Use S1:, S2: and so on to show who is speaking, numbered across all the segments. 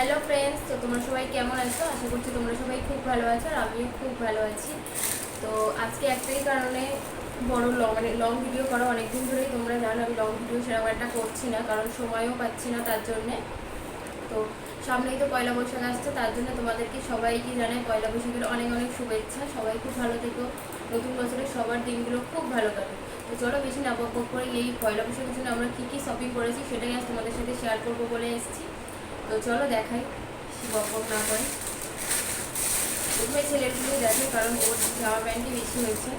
S1: Hello friends, তো তোমরা সবাই কেমন আছো? আশা করছি তোমরা সবাই খুব ভালো আছো আর আমিও খুব ভালো আছি। তো আজকে একটাই কারণে বড় লং ভিডিও করা অনেকদিন ধরেই তোমরা জানো আমি লং ভিডিও সেরকম একটা করছি না, কারণ সময়ও পাচ্ছি না তার জন্যে। তো সামনেই তো পয়লা বৈশাখ আসছে, তার জন্য তোমাদেরকে সবাইকে জানাই পয়লা বৈশাখের অনেক অনেক শুভেচ্ছা। সবাই খুব ভালো থেকো, নতুন বছরের সবার দিনগুলো খুব ভালো কাটে। তো চলো বেশি না বক করে এই পয়লা বৈশাখের জন্য আমরা কী কী শপিং করেছি সেটাই আজ তোমাদের সাথে শেয়ার করবো বলে এসেছি। তো চলো দেখাই, বক না করে প্রথমে ছেলেগুলো দেখে, কারণ ওর জামা প্যান্টই বেশি হয়েছে।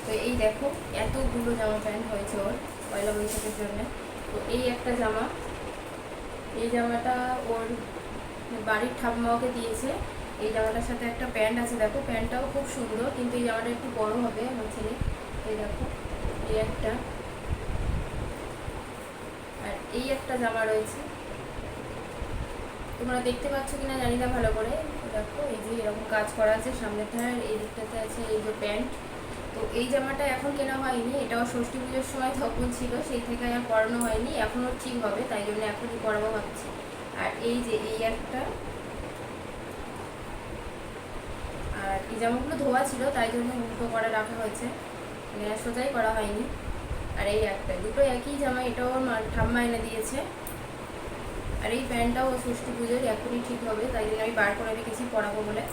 S1: তো এই দেখো এতগুলো জামা প্যান্ট হয়েছে ওর পয়লা বৈশাখের জন্য। তো এই একটা জামা, এই জামাটা ওর বাড়ির ঠাম্মা ওকে দিয়েছে। এই জামাটার সাথে একটা প্যান্ট আছে, দেখো প্যান্টটাও খুব সুন্দর, কিন্তু এই জামাটা একটু বড় হবে আমার ছেলে। এই দেখো এই একটা, আর এই একটা জামা রয়েছে, তোমরা দেখতে পাচ্ছ কিনা জানি না ভালো করে। দেখো এই যে এরকম কাজ করা আছে সামনের ধার, এই দিকটাতে আছে এই যে প্যান্ট। তো এই জামাটা এখন কেনা হয়নি, এটাও ষষ্ঠী পুজোর সময় তখন ছিল, সেই থেকে আর পরানো হয়নি। এখনও ঠিক হবে, তাই জন্য এখনই পরাবো ভাবছি। আর এই যে এই একটা, আর এই জামাগুলো ধোয়া ছিল তাই জন্য উল্টো করে রাখা হয়েছে, মানে সোজাই করা হয়নি। আর এই একটা, দুটো একই জামা, এটাও ঠাম্মা এনে দিয়েছে। আর এই প্যান্টটাও ষষ্ঠী পুজোর এখনই ঠিক হবে, তাই জন্য আমি বার করে রেখেছি পরাবো বলে।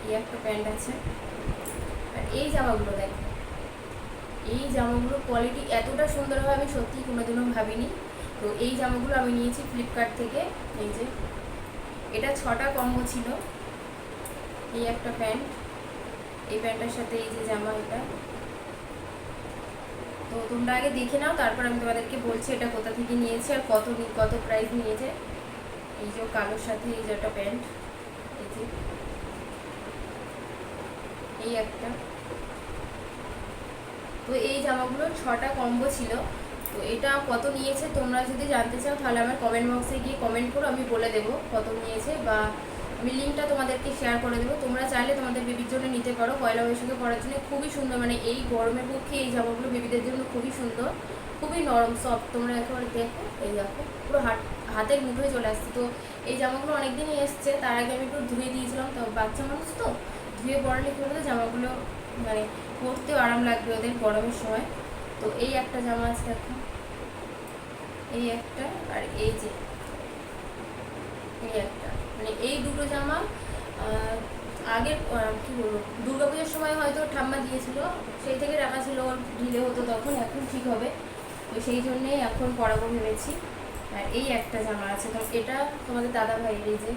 S1: এই একটা প্যান্ট আছে। আর এই জামাগুলো দেখো, এই জামাগুলোর কোয়ালিটি এতটা সুন্দর হবে আমি সত্যিই কোনোদিনও ভাবিনি। তো এই জামাগুলো আমি নিয়েছি ফ্লিপকার্ট থেকে। এই যে এটা 6টা কম্বো ছিল। এই একটা প্যান্ট, এই প্যান্টটার সাথে এই যে জামা, এটা তো তোমরা আগে দেখে নাও, তারপর আমি তোমাদেরকে বলছি এটা কোথা থেকে নিয়েছি আর কত প্রাইস নিয়েছে। এই যে কালোর সাথে এই যে একটা প্যান্ট, এই যে এই একটা। তো এই জামাগুলো 6টা কম্বো ছিল। তো এটা কত নিয়েছে তোমরা যদি জানতে চাও তাহলে আমার কমেন্ট বক্সে গিয়ে কমেন্ট করো, আমি বলে দেবো কত নিয়েছে, বা আমি লিঙ্কটা তোমাদেরকে শেয়ার করে দেবো। তোমরা চাইলে তোমাদের বেবির জন্য নিতে পারো, পয়লা বৈশাখে পরার জন্য খুবই সুন্দর, মানে এই গরমের পক্ষে এই জামাগুলো বেবিদের জন্য খুবই সুন্দর, খুবই নরম সফট। তোমরা একেবারে দেখো, এই দেখো পুরো হাতের মুঠোয় চলে আসছে। তো এই জামাগুলো অনেকদিনই এসছে, তার আগে আমি একটু ধুয়ে দিয়েছিলাম, তো বাচ্চা মানুষ তো ধুয়ে পরালে কী বলতো জামাগুলো মানে পরতেও আরাম লাগবে ওদের গরমের সময়। তো এই একটা জামা আছে দেখো, এই একটা, আর এই যে এই একটা, মানে এই দুটো জামা আগের কী বলবো দুর্গাপুজোর সময় হয়তো ঠাম্মা দিয়েছিল, সেই থেকে রাখা ছিল, ওর ঢিলে হতো তখন, এখন ঠিক হবে। তো সেই জন্যেই এখন পরাবো ভেবেছি। আর এই একটা জামা আছে, তো এটা তোমাদের দাদা ভাইয়ের, এই যে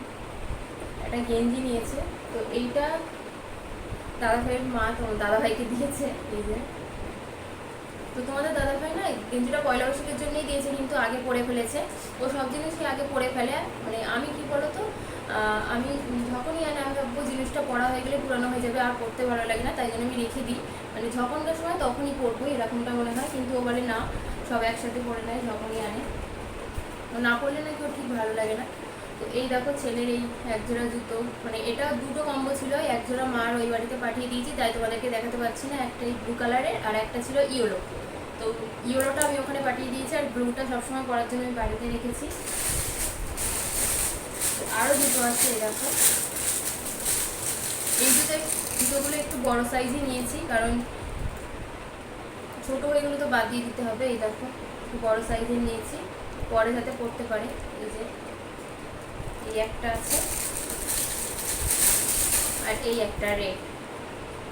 S1: একটা গেঞ্জি নিয়েছে। তো এইটা দাদা ভাইয়ের মা তোমার দাদা ভাইকে দিয়েছে। এই যে, তো তোমাদের দাদা ভাই না গেঞ্জিটা পয়লা বৈশাখের জন্যই দিয়েছে, কিন্তু আগে পরে ফেলেছে। ও সব জিনিসই আগে পরে ফেলে, মানে আমি কি বলতো আমি যখনই আনে আমি ভাববো জিনিসটা পরা হয়ে গেলে পুরানো হয়ে যাবে, আর পরতে ভালো লাগে না, তাই জন্য আমি রেখে দিই, মানে যখনকার সময় তখনই পরবো এরকমটা মনে হয়। কিন্তু ও বলে না, সব একসাথে পরে নেয় যখনই আনে, না পরলে নাকি ওর ঠিক ভালো লাগে না। তো এই দেখো ছেলের এই একজোড়া জুতো, মানে এটা দুটো কম্বো ছিল, একজোড়া মার ওই বাড়িতে পাঠিয়ে দিয়েছি, তাই তোমাদেরকে দেখাতে পারছি না। একটা এই ব্লু কালারের আর একটা ছিল ইয়েলো। তো ইয়েলোটা আমি ওখানে পাঠিয়ে দিয়েছি, আর ব্লুটা সবসময় পরার জন্য আমি বাড়িতে রেখেছি। আরও দুটো আছে, এই দেখো এই জুতোগুলো একটু বড় সাইজই নিয়েছি, কারণ ছোটো হয়ে গেলে তো বাদ দিয়ে দিতে হবে। এই দেখো একটু বড় সাইজের নিয়েছি, পরে যাতে পরতে পারে। এই যে এই একটা আছে, আর এই একটা রেড।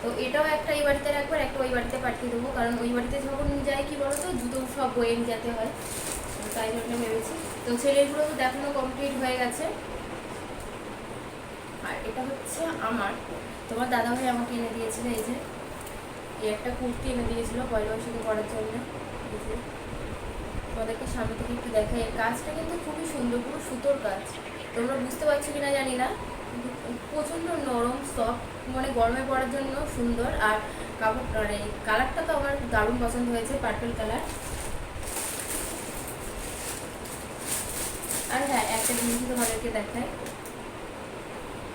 S1: তো এটাও একটা এই বাড়িতে রাখবো, একটা ওই বাড়িতে পাঠিয়ে দেবো, কারণ ওই বাড়িতে যখন যাই কি বলো তো জুতো সব বয়ে নিয়ে যেতে হয়, তাই জন্য ভেবেছি। তো ছেলেগুলো তো দেখানো কমপ্লিট হয়ে গেছে। আর এটা হচ্ছে আমার, তোমার দাদাভাই আমাকে এনে দিয়েছিল, এই যে এই একটা কুর্তি এনে দিয়েছিল পয়লা বৈশাখে পরার জন্য। এই যে তোমাদেরকে সামনে থেকে একটু দেখাই, এর কাজটা কিন্তু খুবই সুন্দর, পুরো সুতোর কাজ। তোমরা বুঝতে পারছো কিনা জানি না, প্রচণ্ড নরম সফট, মানে গরমে পরার জন্য সুন্দর। আর কাপড় মানে কালারটা তো আমার দারুণ পছন্দ হয়েছে, পার্পল কালার। আর হ্যাঁ, একটা জিনিস তোমাদেরকে দেখায়,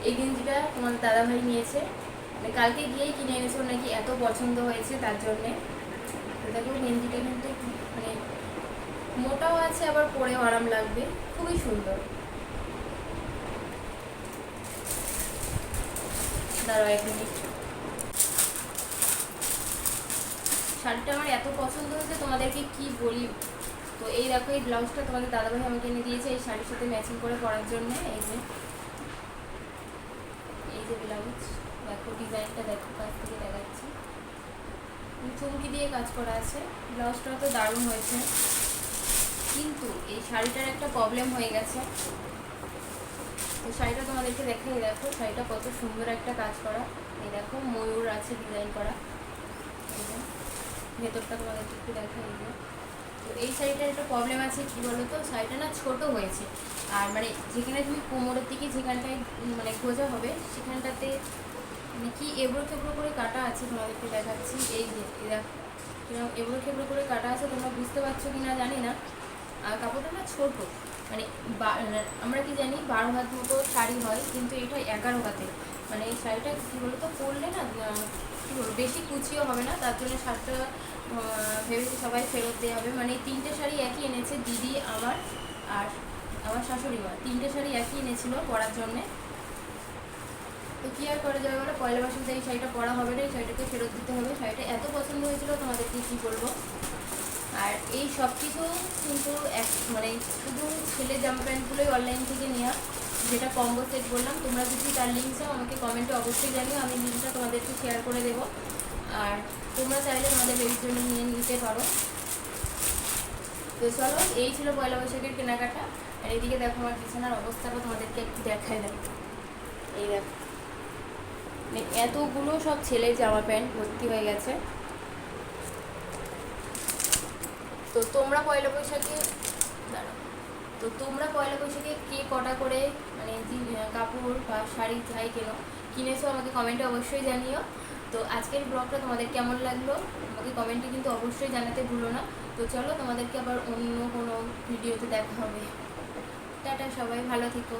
S1: এই গেঞ্জিটা তোমাদের দাদাভাই নিয়েছে, মানে কালকে গিয়েই কিনে এনেছে, ওর নাকি এত পছন্দ হয়েছে তার জন্যে। দেখো গেঞ্জিটা কিন্তু মানে মোটাও আছে আবার পরেও আরাম লাগবে, খুবই সুন্দর। দাঁড়াও 1 মিনিট। শাড়িটা আমার এত পছন্দ হয়েছে তোমাদেরকে কি বলি। তো এই দেখো, এই ব্লাউজটা তোমাদের দাদাভাই আমাকে এনে দিয়েছে এই শাড়ির সাথে ম্যাচিং করে পরার জন্য। এই যে ব্লাউজ, দেখো ডিজাইনটা দেখো, কাছ থেকে দেখাচ্ছি, চুমকি দিয়ে কাজ করা আছে। ব্লাউজটাও তো দারুণ হয়েছে, কিন্তু এই শাড়িটার একটা প্রবলেম হয়ে গেছে। তো শাড়িটা তোমাদেরকে দেখাই, দেখো শাড়িটা কত সুন্দর একটা কাজ করা। এই দেখো ময়ূর আছে ডিজাইন করা, ভেতরটা তোমাদেরকে একটু দেখাই। তো এই শাড়িটার একটা প্রবলেম আছে, কি বলো তো, শাড়িটা না ছোট হয়েছে। আর মানে যেখানে তুমি কোমরের দিকে যেখানটায় মানে গোজা হবে সেখানটাতে মানে কি এবড়ো খেবড়ো করে কাটা আছে, তোমাদেরকে দেখাচ্ছি। এই যে দেখো কিরকম এবড়ো খেবড়ো করে কাটা আছে, তোমরা বুঝতে পারছো কি না জানি না। আর কাপড়টা না ছোটো, মানে আমরা কি জানি 12 হাত মতো শাড়ি হয়, কিন্তু এটা 11 হাতে। মানে এই শাড়িটা কী বলতো, পরলে না কী বলবো, বেশি কুচিও হবে না, তার জন্য শাড়িটা ভেবেছি সবাই ফেরত দেওয়া হবে। মানে 3টে শাড়ি একই এনেছে দিদি আমার আর আমার শাশুড়ি মা, 3টে শাড়ি একই এনেছিল পরার জন্যে। তো কী আর করা যাবে বলো, পয়লা বৈশাখে এই শাড়িটা পরা হবে না, এই শাড়িটাকে ফেরত দিতে হবে। শাড়িটা এত পছন্দ হয়েছিল, তোমাদেরকে কী বলবো। আর এই সব কিছু কিন্তু মানে শুধু ছেলে জামা প্যান্টগুলোই অনলাইন থেকে নেওয়া, যেটা কম্বো সেট বললাম। তোমরা যদি তার লিঙ্ক চাও আমাকে কমেন্টে অবশ্যই জানিও, আমি লিঙ্কটা তোমাদেরকে শেয়ার করে দেবো। আর তোমরা চাইলে আমাদের বেবির জন্য নিয়ে নিতে পারো। তো চলো, এই ছিল পয়লা বৈশাখের কেনাকাটা। আর এদিকে দেখো আমার বিছানার অবস্থাটা তোমাদেরকে একটু দেখাই দেয়। এই দেখো মানে এতগুলো সব ছেলের জামা প্যান্ট ভর্তি হয়ে গেছে। তো তোমরা পয়লা বৈশাখে কে কটা করে মানে কাপড় বা শাড়ি যাই কিনেছো আমাকে কমেন্টে অবশ্যই জানিও। তো আজকের ব্লগটা তোমাদের কেমন লাগলো আমাকে কমেন্টে কিন্তু অবশ্যই জানাতে ভুলো না। তো চলো, তোমাদেরকে আবার অন্য কোনো ভিডিওতে দেখা হবে। টাটা, সবাই ভালো থেকো।